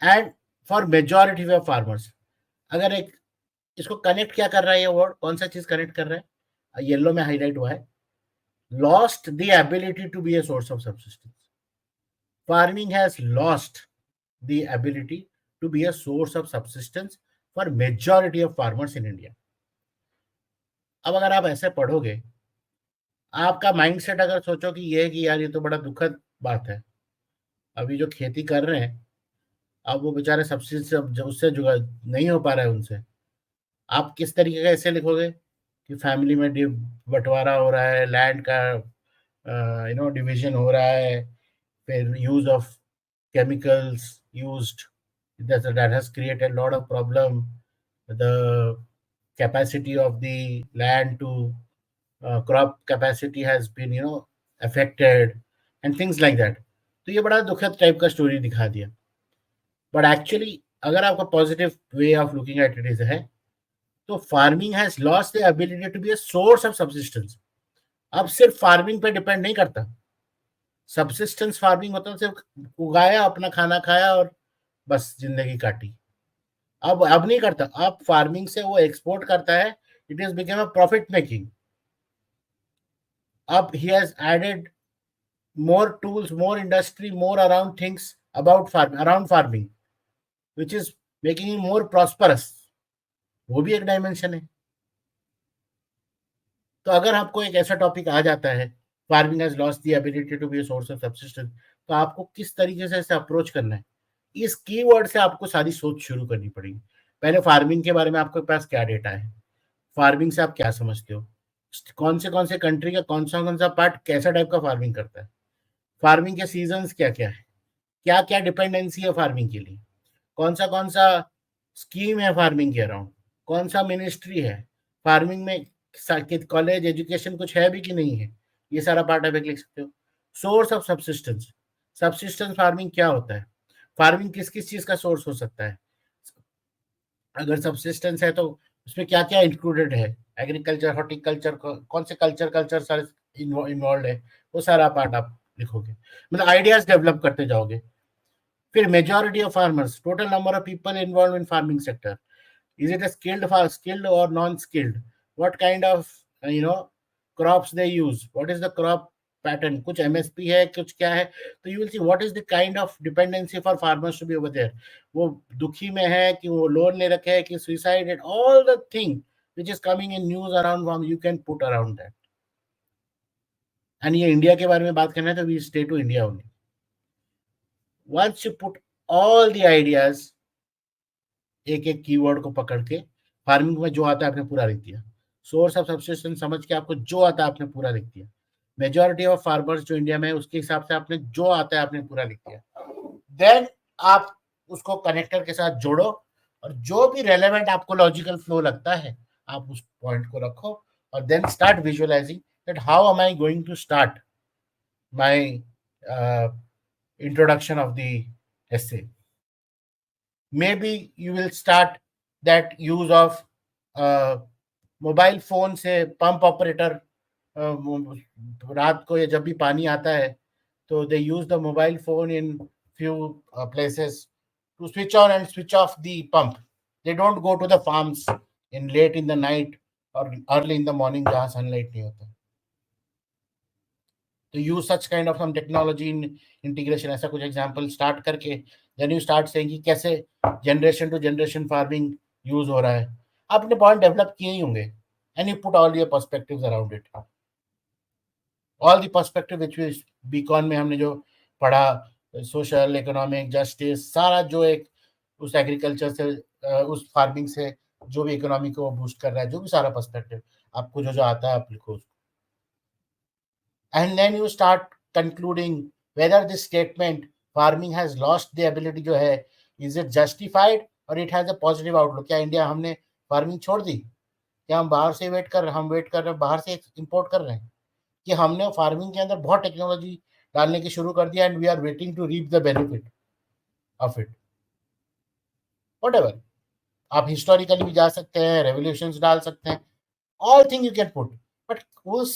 A: and for majority of farmers. अगर एक इसको कनेक्ट क्या कर रहा है ये वर्ड? कौन सा चीज कनेक्ट कर रहा है? येलो में हाईलाइट हुआ है. Lost the ability to be a source of subsistence. Farming has lost the ability to be a source of subsistence for majority of farmers in India. अब अगर आप ऐसे पढ़ोगे, आपका माइंडसेट अगर सोचो कि ये है कि यार ये तो बड़ा दुखद बात है, अभी जो खेती कर रहे हैं अब वो बेचारे सब्सिडी उससे जुगाड़ नहीं हो पा रहा है उनसे. आप किस तरीके का ऐसे लिखोगे कि फैमिली में बंटवारा हो रहा है, लैंड का डिवीजन हो रहा है, फिर use of chemicals used that has created a lot of problem. The capacity of the land to crop capacity has been affected and things like that. तो ये बड़ा दुखद टाइप का स्टोरी दिखा दिया. बट एक्चुअली अगर आपका positive way of looking at it is है तो farming has lost the ability to be a source of subsistence. अब सिर्फ फार्मिंग पे डिपेंड नहीं करता. सब्सिस्टेंस फार्मिंग होता है सिर्फ उगाया, अपना खाना खाया और बस जिंदगी काटी. अब नहीं करता. अब फार्मिंग से वो एक्सपोर्ट करता है. It is become a profit making. अब he has added more tools, more industry, more around things around farming, which is making it more prosperous. वो भी एक डायमेंशन है. तो अगर आपको एक ऐसा टॉपिक आ जाता है, farming has lost the ability to be a source of subsistence, तो आपको किस तरीके से इसे अप्रोच करना है? इस कीवर्ड से आपको सारी सोच शुरू करनी पड़ेगी. पहले फार्मिंग के बारे में आपके पास क्या डेटा है? फार्मिंग से आप क्या समझते हो? कौन से कंट्री का कौन सा पार्ट कैसा टाइप का फार्मिंग करता है? फार्मिंग के सीजन्स क्या क्या है? क्या क्या डिपेंडेंसी है फार्मिंग के लिए? कौन सा स्कीम है फार्मिंग के अराउंड? कौन सा मिनिस्ट्री है? फार्मिंग में कॉलेज एजुकेशन कुछ है भी कि नहीं है? ये सारा पार्ट आप लिख सकते हो. Source of subsistence. Subsistence farming क्या होता है? फार्मिंग किस किस चीज का सोर्स हो सकता है? अगर सब्सिस्टेंस है तो उसमें क्या क्या इंक्लूडेड है? एग्रीकल्चर, हॉर्टिकल्चर, कौन से कल्चर सारे इन्वॉल्व है? वो सारा पार्ट आप लिखोगे. मतलब आइडियाज डेवलप करते जाओगे. फिर majority of farmers, total number of people involve in farming sector. Is it a skilled or non-skilled? What kind of crops they use? What is the crop pattern? कुछ MSP है, कुछ क्या है? तो you will see what is the kind of dependency for farmers to be over there. वो दुखी में है कि वो लोन ले रखे है कि suicide and all the thing which is coming in news around farm, you can put around that. And ये इंडिया के बारे में बात करना है तो we stay to India only. Once you put all the ideas, एक एक कीवर्ड को पकड़ के, फार्मिंग में जो आता है आपने पूरा लिख दिया. सोर्स ऑफ सब्सिस्टेंस समझ के आपको जो आता है आपने पूरा लिख दिया. मेजॉरिटी ऑफ फार्मर्स जो इंडिया में है उसके हिसाब से आपने जो आता है आपने पूरा लिख दिया. देन आप उसको कनेक्टर के साथ जोड़ो और जो भी रेलेवेंट आपको लॉजिकल फ्लो लगता है आप उस पॉइंट को रखो और then start visualising that how am I going to start my introduction of the essay. Maybe you will start that use of mobile phone से पंप ऑपरेटर रात को या जब भी पानी आता है तो they use the mobile phone in few places to switch on and switch off the pump. They don't go to the farms in late in the night or early in the morning जहाँ sunlight नहीं होता. तो use such kind of some technology in integration, ऐसा कुछ example start करके then you start saying कि कैसे generation to generation farming use हो रहा है. आपने point develop किए ही होंगे and you put all your perspectives around it. All the perspective which we beacon में हमने जो पढ़ा, सोशल इकोनॉमिक जस्टिस, सारा जो एक उस एग्रीकल्चर से उस फार्मिंग से जो भी इकोनॉमी को बूस्ट कर रहा है, जो भी सारा पर्सपेक्टिव आपको जो जो आता है आप लिखो उसको. And then you start concluding whether this statement farming has lost the ability जो है, इज इट जस्टिफाइड और it has a positive outlook. क्या इंडिया हमने फार्मिंग छोड़ दी? क्या हम बाहर से वेट कर रहे हैं, बाहर से इंपोर्ट कर रहे हैं? कि हमने फार्मिंग के अंदर बहुत टेक्नोलॉजी डालने की शुरू कर दिया and we are waiting to reap the benefit of it. Whatever, आप हिस्टोरिकली भी जा सकते हैं, रेवोल्यूशंस डाल सकते हैं, all thing you can put. But उस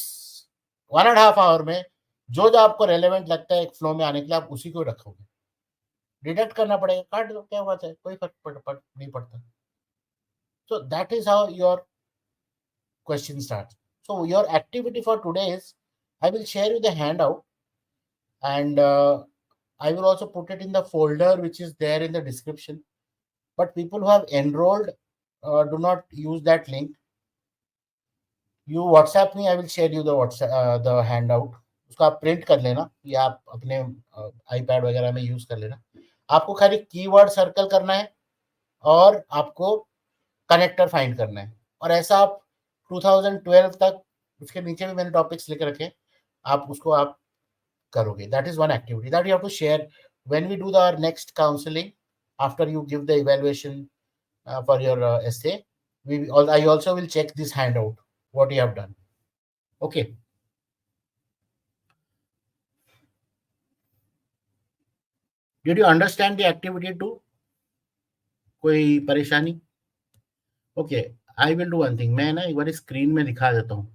A: 1.5 आवर में जो जो आपको रेलेवेंट लगता है एक फ्लो में आने के लिए, आप उसी को रखोगे. डिडक्ट करना पड़ेगा, काट दो, क्या बात है, कोई फर्क नहीं पड़ता. सो that is how your question starts. So your activity for today is, I will share you the handout and I will also put it in the folder which is there in the description. But people who have enrolled, do not use that link. You WhatsApp me, I will share you the WhatsApp the handout. उसको आप print कर लेना या आप अपने iPad वगैरह में use कर लेना. आपको खाली कीवर्ड सर्कल करना है और आपको कनेक्टर फाइंड करना है. और ऐसा आप 2012 तक, उसके नीचे भी मैंने टॉपिक्स लिख रखे, आप उसको आप करोगे. That is one activity that you have to share when we do the next counselling after you give the evaluation for your essay. I also will check this handout what you have done. Okay. Did you understand the activity too? कोई परेशानी? Okay, I will do one thing. मैं ना एक बार screen में दिखा देता हूँ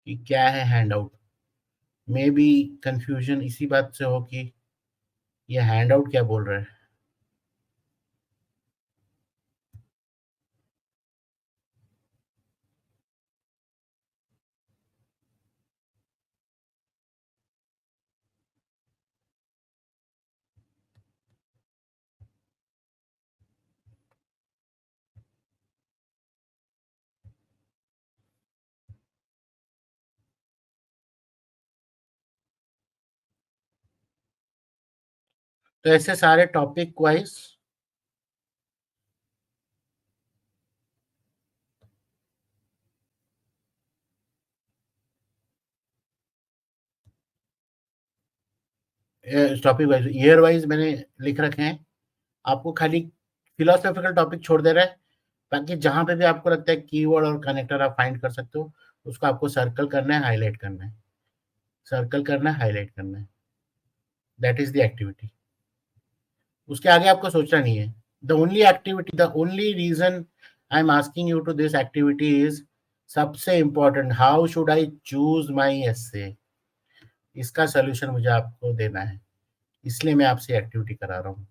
A: कि क्या है hand out. May be confusion इसी बात से हो कि ये हैंड आउट क्या बोल रहा है. तो ऐसे सारे टॉपिक वाइज ईयर वाइज मैंने लिख रखे हैं. आपको खाली फिलोसॉफिकल टॉपिक छोड़ दे रहा है, ताकि जहां पे भी आपको लगता है कीवर्ड और कनेक्टर आप फाइंड कर सकते हो, उसको आपको सर्कल करना है, हाईलाइट करना है, सर्कल करना है, हाईलाइट करना है. That is the activity. उसके आगे आपको सोचना नहीं है. The only reason I am asking you to this activity is, सबसे important, how should I choose my essay. इसका सोल्यूशन मुझे आपको देना है, इसलिए मैं आपसे एक्टिविटी करा रहा हूँ.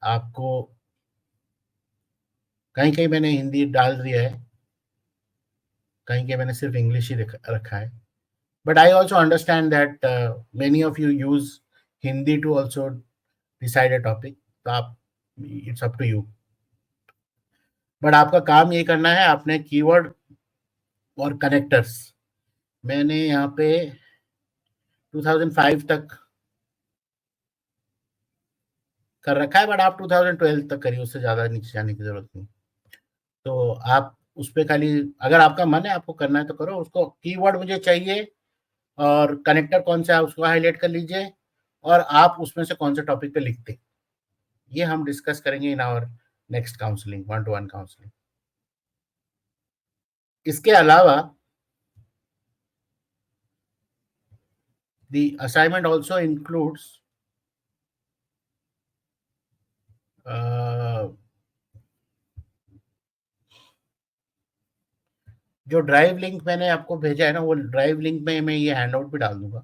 A: आपको कहीं कहीं मैंने हिंदी डाल दिया है, कहीं कहीं मैंने सिर्फ इंग्लिश ही रखा है. But I also understand that many of you use Hindi to also decide a topic. तो आप, it's up to you. But आपका काम ये करना है, आपने कीवर्ड और कनेक्टर्स, मैंने यहाँ पे 2005 तक कर रखा है, बट आप 2012 तक करिए, उससे ज़्यादा नीचे जाने की ज़रूरत नहीं. तो आप उस पे खाली, अगर आपका मन है आपको करना है तो करो. उसको कीवर्ड मुझे चाहिए और कनेक्टर कौन सा है उसको हाईलाइट कर लीजिए, और आप उसमें से कौन से टॉपिक पे लिखते, ये हम डिस्कस करेंगे in our next counselling, 1-to-1 counselling. इसके अलावा the assignment also includes जो ड्राइव लिंक मैंने आपको भेजा है ना, वो ड्राइव लिंक में मैं ये हैंडआउट भी डाल दूंगा,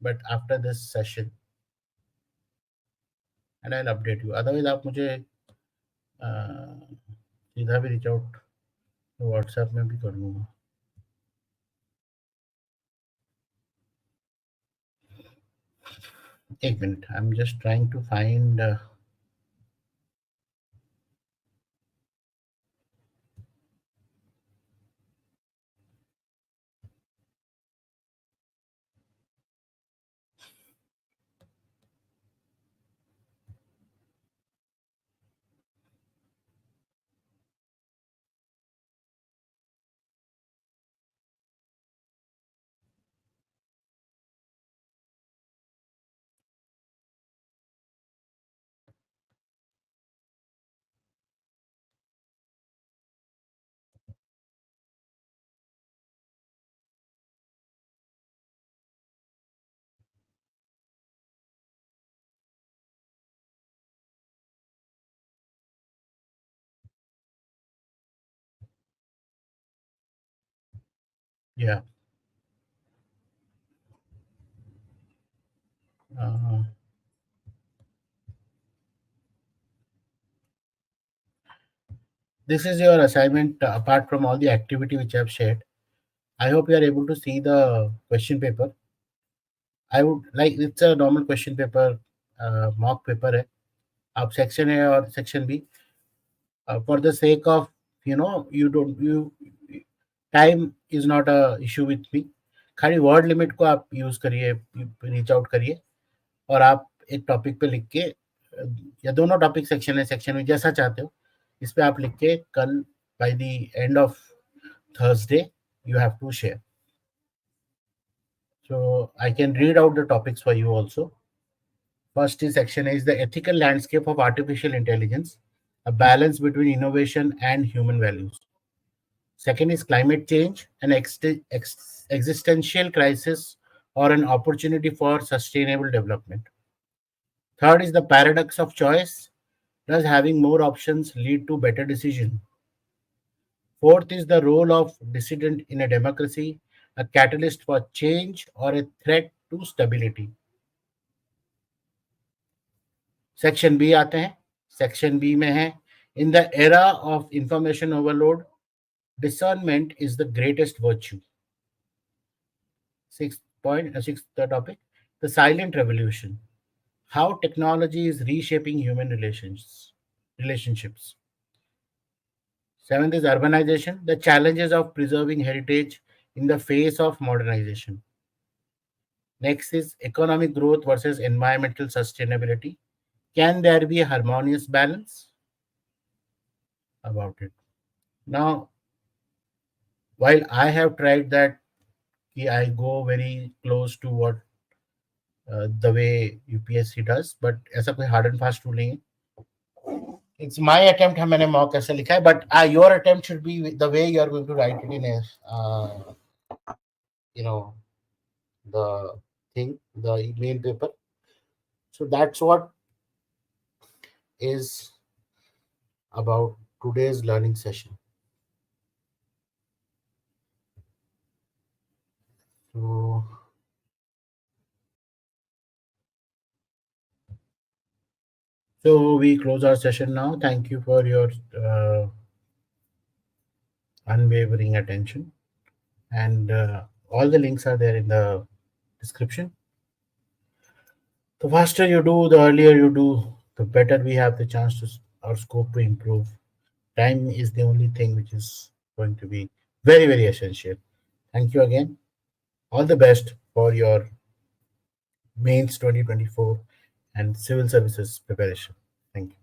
A: but after this session and I will update you. Otherwise आप मुझे सीधा भी रीच आउट व्हाट्सएप में भी कर लूँगा. एक minute, I am just trying to find. Yeah. Uh, this is your assignment apart from all the activity which I've shared. I hope you are able to see the question paper. I would like, it's a normal question paper, mock paper है. आप section A और section B, for the sake of you don't you time is not a issue with me. खाली word limit को आप use करिए, reach out करिए, और आप एक टॉपिक पे लिख के, या दोनों टॉपिक सेक्शन है सेक्शन में जैसा चाहते हो, इस पे आप लिख के कल by the end of Thursday you have to share. So I can read out the topics for you also. First is section is the ethical landscape of artificial intelligence, a balance between innovation and human values. Second is climate change, an existential crisis or an opportunity for sustainable development. Third is the paradox of choice. Does having more options lead to better decision? Fourth is the role of dissident in a democracy, a catalyst for change or a threat to stability. Section B आते हैं. Section B में है, in the era of information overload, discernment is the greatest virtue. Sixth topic, the silent revolution, how technology is reshaping human relationships. Seventh is urbanization, the challenges of preserving heritage in the face of modernization. Next is economic growth versus environmental sustainability. Can there be a harmonious balance? About it. Now, while I have tried that, I go very close to what the way UPSC does, but ऐसा कोई hard and fast rule नहीं है. It's my attempt है मैंने mock ऐसे लिखा है, but your attempt should be the way you are going to write it in a you know the thing, the email paper. So that's what is about today's learning session. So we close our session now. Thank you for your unwavering attention, and all the links are there in the description. The faster you do, the earlier you do, the better we have the chance to our scope to improve. Time is the only thing which is going to be very, very essential. Thank you again. All the best for your mains 2024 and civil services preparation. Thank you.